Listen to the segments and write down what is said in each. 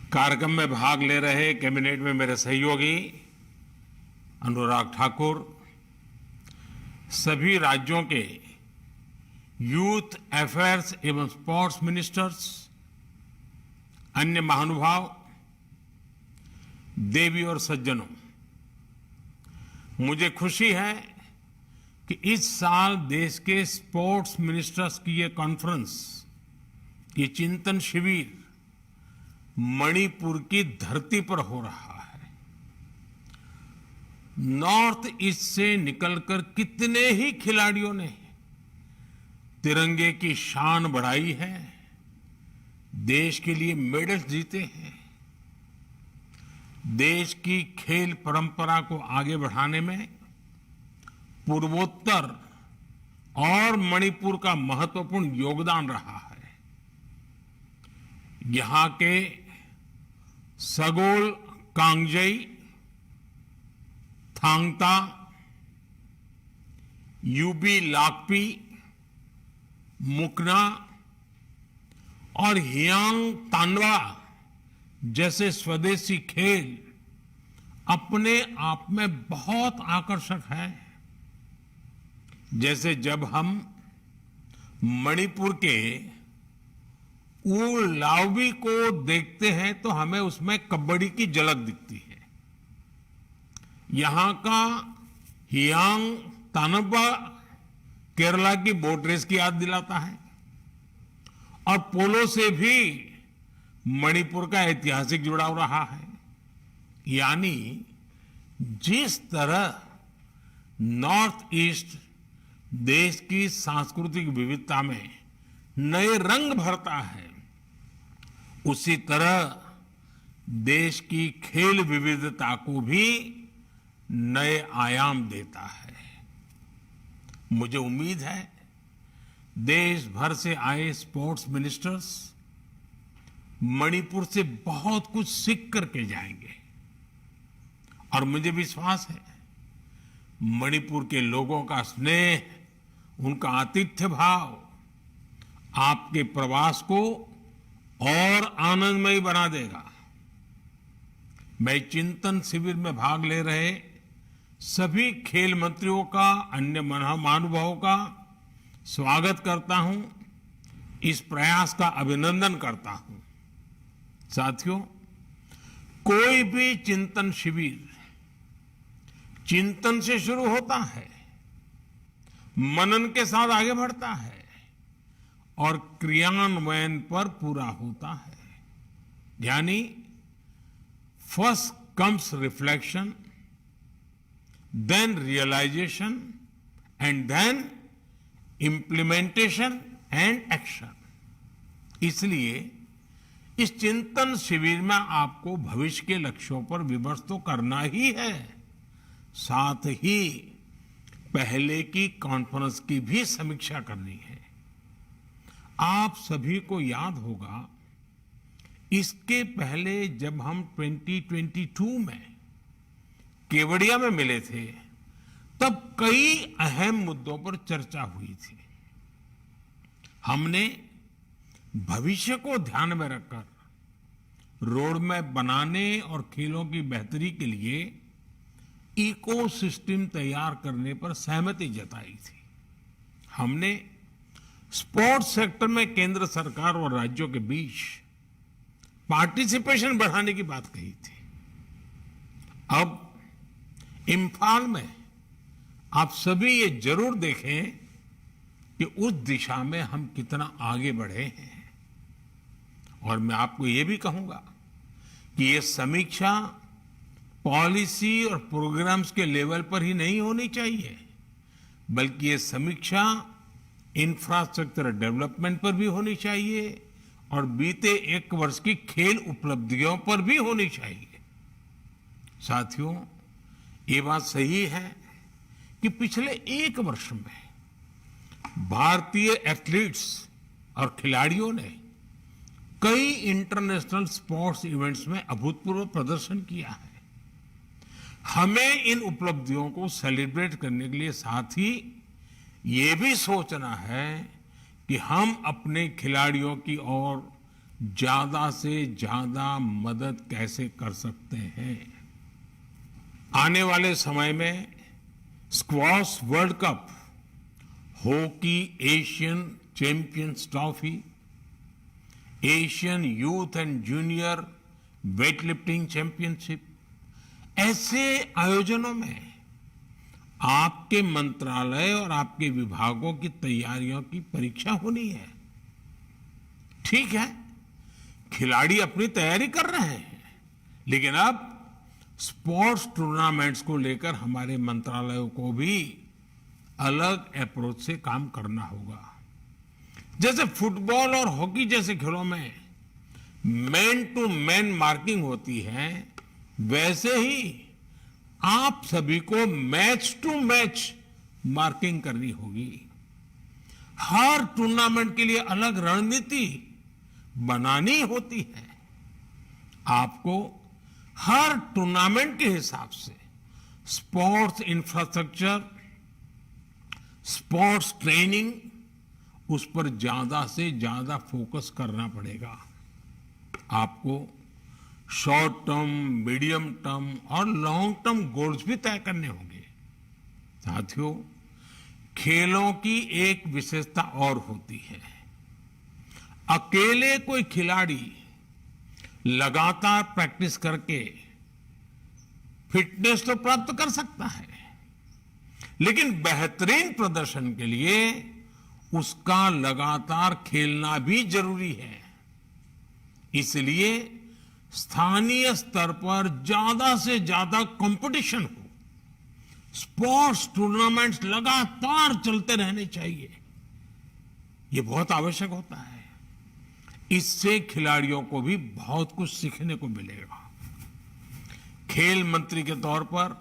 कार्यक्रम में भाग ले रहे कैबिनेट में मेरे सहयोगी अनुराग ठाकुर, सभी राज्यों के यूथ अफेयर्स एवं स्पोर्ट्स मिनिस्टर्स, अन्य महानुभाव, देवी और सज्जनों, मुझे खुशी है कि इस साल देश के स्पोर्ट्स मिनिस्टर्स की ये कॉन्फ्रेंस, ये चिंतन शिविर मणिपुर की धरती पर हो रहा है। नॉर्थ ईस्ट से निकलकर कितने ही खिलाड़ियों ने तिरंगे की शान बढ़ाई है, देश के लिए मेडल जीते हैं। देश की खेल परंपरा को आगे बढ़ाने में पूर्वोत्तर और मणिपुर का महत्वपूर्ण योगदान रहा है। यहां के सगोल कांगजेई, थांगता, यूबी लाकपी, मुकना और हियांग तानवा जैसे स्वदेशी खेल अपने आप में बहुत आकर्षक है। जैसे जब हम मणिपुर के ऊलावबी को देखते हैं तो हमें उसमें कबड्डी की झलक दिखती है। यहां का हियांग तानवा केरला की बोट रेस की याद दिलाता है और पोलो से भी मणिपुर का ऐतिहासिक जुड़ाव रहा है। यानी जिस तरह नॉर्थ ईस्ट देश की सांस्कृतिक विविधता में नए रंग भरता है, उसी तरह देश की खेल विविधता को भी नए आयाम देता है। मुझे उम्मीद है देश भर से आए स्पोर्ट्स मिनिस्टर्स मणिपुर से बहुत कुछ सीख करके जाएंगे और मुझे विश्वास है मणिपुर के लोगों का स्नेह, उनका आतिथ्य भाव आपके प्रवास को और आनंदमयी बना देगा। मैं चिंतन शिविर में भाग ले रहे सभी खेल मंत्रियों का, अन्य महानुभावों का स्वागत करता हूं, इस प्रयास का अभिनंदन करता हूं। साथियों, कोई भी चिंतन शिविर चिंतन से शुरू होता है, मनन के साथ आगे बढ़ता है और क्रियान्वयन पर पूरा होता है। यानी first comes reflection, then realization and then implementation and action. इसलिए इस चिंतन शिविर में आपको भविष्य के लक्ष्यों पर विमर्श तो करना ही है, साथ ही पहले की कॉन्फ्रेंस की भी समीक्षा करनी है। आप सभी को याद होगा इसके पहले जब हम 2022 में केवड़िया में मिले थे तब कई अहम मुद्दों पर चर्चा हुई थी। हमने भविष्य को ध्यान में रखकर रोड मैप बनाने और खेलों की बेहतरी के लिए इकोसिस्टम तैयार करने पर सहमति जताई थी। हमने स्पोर्ट्स सेक्टर में केंद्र सरकार और राज्यों के बीच पार्टिसिपेशन बढ़ाने की बात कही थी। अब इम्फाल में आप सभी ये जरूर देखें कि उस दिशा में हम कितना आगे बढ़े हैं। और मैं आपको ये भी कहूंगा कि ये समीक्षा पॉलिसी और प्रोग्राम्स के लेवल पर ही नहीं होनी चाहिए, बल्कि ये समीक्षा इंफ्रास्ट्रक्चर डेवलपमेंट पर भी होनी चाहिए और बीते एक वर्ष की खेल उपलब्धियों पर भी होनी चाहिए। साथियों, ये बात सही है कि पिछले एक वर्ष में भारतीय एथलीट्स और खिलाड़ियों ने कई इंटरनेशनल स्पोर्ट्स इवेंट्स में अभूतपूर्व प्रदर्शन किया है। हमें इन उपलब्धियों को सेलिब्रेट करने के लिए साथ ही ये भी सोचना है कि हम अपने खिलाड़ियों की और ज्यादा से ज्यादा मदद कैसे कर सकते हैं। आने वाले समय में squash world cup, hockey Asian champions trophy, Asian youth and junior weightlifting championship, ऐसे आयोजनों में आपके मंत्रालय और आपके विभागों की तैयारियों की परीक्षा होनी है। ठीक है, खिलाड़ी अपनी तैयारी कर रहे हैं, लेकिन अब स्पोर्ट्स टूर्नामेंट्स को लेकर हमारे मंत्रालयों को भी अलग अप्रोच से काम करना होगा। जैसे फुटबॉल और हॉकी जैसे खेलों में मैन टू मैन मार्किंग होती है, वैसे ही आप सभी को मैच टू मैच मार्किंग करनी होगी। हर टूर्नामेंट के लिए अलग रणनीति बनानी होती है। आपको हर टूर्नामेंट के हिसाब से स्पोर्ट्स इंफ्रास्ट्रक्चर, स्पोर्ट्स ट्रेनिंग, उस पर ज्यादा से ज्यादा फोकस करना पड़ेगा। आपको शॉर्ट टर्म, मीडियम टर्म और लॉन्ग टर्म गोल्स भी तय करने होंगे। साथियों, खेलों की एक विशेषता और होती है। अकेले कोई खिलाड़ी लगातार प्रैक्टिस करके फिटनेस तो प्राप्त कर सकता है, लेकिन बेहतरीन प्रदर्शन के लिए उसका लगातार खेलना भी जरूरी है। इसलिए स्थानीय स्तर पर ज्यादा से ज्यादा कंपटीशन हो, स्पोर्ट्स टूर्नामेंट्स लगातार चलते रहने चाहिए। ये बहुत आवश्यक होता है। इससे खिलाड़ियों को भी बहुत कुछ सीखने को मिलेगा। खेल मंत्री के तौर पर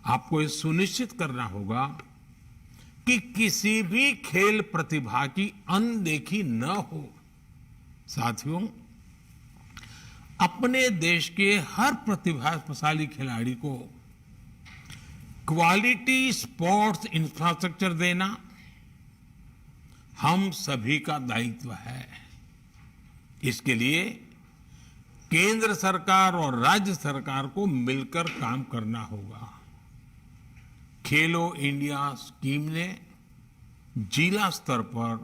आपको ये सुनिश्चित करना होगा कि किसी भी खेल प्रतिभा की अनदेखी न हो। साथियों, अपने देश के हर प्रतिभाशाली खिलाड़ी को क्वालिटी स्पोर्ट्स इंफ्रास्ट्रक्चर देना हम सभी का दायित्व है। इसके लिए केंद्र सरकार और राज्य सरकार को मिलकर काम करना होगा। खेलो इंडिया स्कीम ने जिला स्तर पर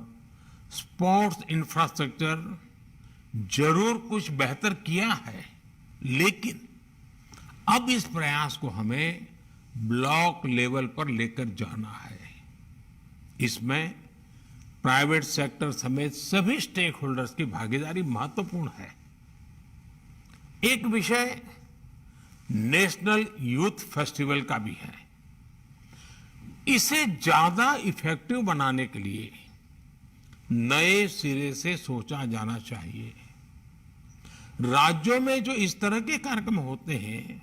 स्पोर्ट्स इंफ्रास्ट्रक्चर जरूर कुछ बेहतर किया है, लेकिन अब इस प्रयास को हमें ब्लॉक लेवल पर लेकर जाना है। इसमें प्राइवेट सेक्टर समेत सभी स्टेक होल्डर्स की भागीदारी महत्वपूर्ण है। एक विषय नेशनल यूथ फेस्टिवल का भी है। इसे ज्यादा इफेक्टिव बनाने के लिए नए सिरे से सोचा जाना चाहिए। राज्यों में जो इस तरह के कार्यक्रम होते हैं,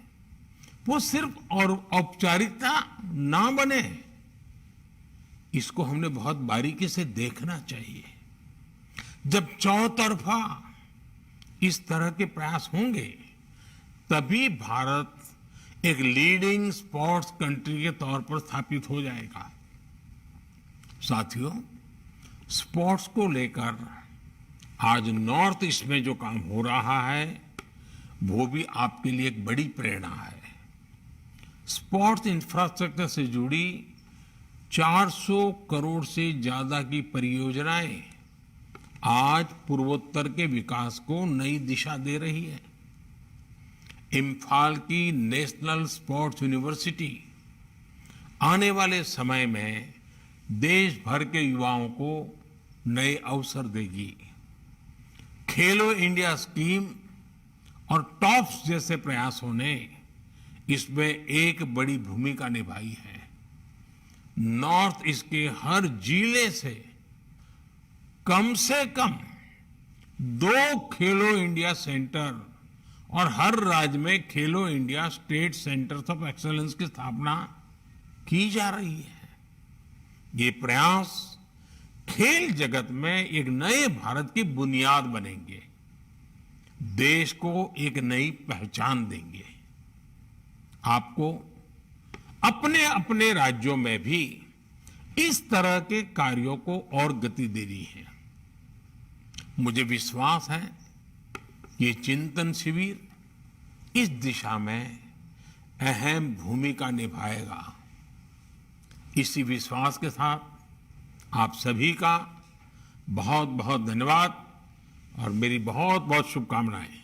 वो सिर्फ और औपचारिकता ना बने, इसको हमने बहुत बारीकी से देखना चाहिए। जब चौतरफा इस तरह के प्रयास होंगे, तभी भारत एक लीडिंग स्पोर्ट्स कंट्री के तौर पर स्थापित हो जाएगा। साथियों, स्पोर्ट्स को लेकर आज नॉर्थ ईस्ट में जो काम हो रहा है, वो भी आपके लिए एक बड़ी प्रेरणा है। स्पोर्ट्स इंफ्रास्ट्रक्चर से जुड़ी 400 करोड़ से ज्यादा की परियोजनाएं आज पूर्वोत्तर के विकास को नई दिशा दे रही है। इम्फाल की नेशनल स्पोर्ट्स यूनिवर्सिटी आने वाले समय में देश भर के युवाओं को नए अवसर देगी। खेलो इंडिया स्कीम और टॉप्स जैसे प्रयासों ने इसमें एक बड़ी भूमिका निभाई है। नॉर्थ ईस्ट के हर जिले से कम 2 खेलो इंडिया सेंटर और हर राज्य में खेलो India state centres of excellence की स्थापना की जा रही है। ये प्रयास खेल जगत में एक नए भारत की बुनियाद बनेंगे, देश को एक नई पहचान देंगे। आपको अपने अपने राज्यों में भी इस तरह के कार्यों को और गति देनी है। मुझे विश्वास है ये चिंतन शिविर इस दिशा में अहम भूमिका निभाएगा। इसी विश्वास के साथ आप सभी का बहुत बहुत धन्यवाद और मेरी बहुत बहुत शुभकामनाएं।